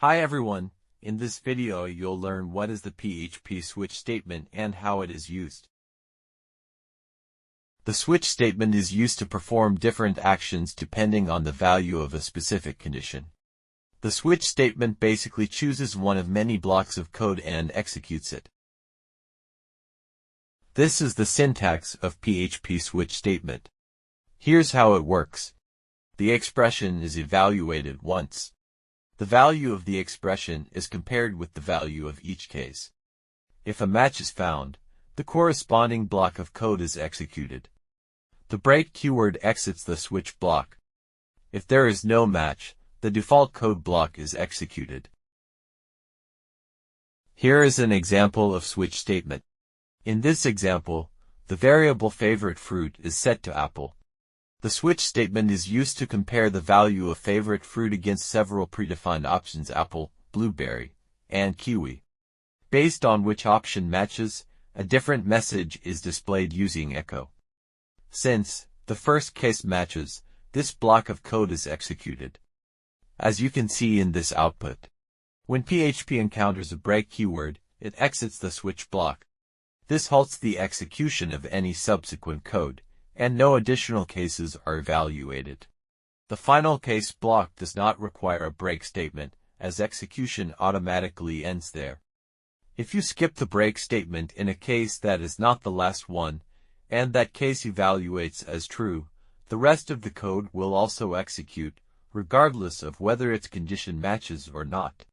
Hi everyone, in this video you'll learn what is the PHP switch statement and how it is used. The switch statement is used to perform different actions depending on the value of a specific condition. The switch statement basically chooses one of many blocks of code and executes it. This is the syntax of PHP switch statement. Here's how it works. The expression is evaluated once. The value of the expression is compared with the value of each case. If a match is found, the corresponding block of code is executed. The break keyword exits the switch block. If there is no match, the default code block is executed. Here is an example of switch statement. In this example, the variable favorite fruit is set to apple. The switch statement is used to compare the value of favorite fruit against several predefined options apple, blueberry, and kiwi. Based on which option matches, a different message is displayed using echo. Since the first case matches, this block of code is executed. As you can see in this output, when PHP encounters a break keyword, it exits the switch block. This halts the execution of any subsequent code, and no additional cases are evaluated. The final case block does not require a break statement, as execution automatically ends there. If you skip the break statement in a case that is not the last one, and that case evaluates as true, the rest of the code will also execute, regardless of whether its condition matches or not.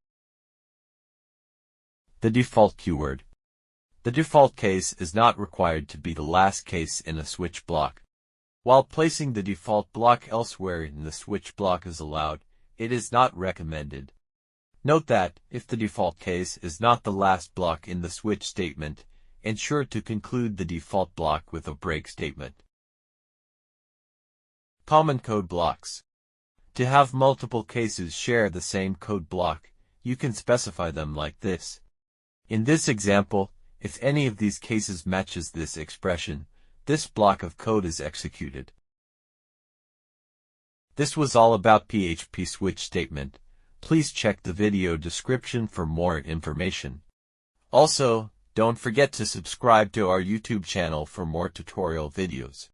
The default keyword. The default case is not required to be the last case in a switch block. While placing the default block elsewhere in the switch block is allowed, it is not recommended. Note that, if the default case is not the last block in the switch statement, ensure to conclude the default block with a break statement. Common code blocks. To have multiple cases share the same code block, you can specify them like this. In this example, if any of these cases matches this expression, this block of code is executed. This was all about PHP switch statement. Please check the video description for more information. Also, don't forget to subscribe to our YouTube channel for more tutorial videos.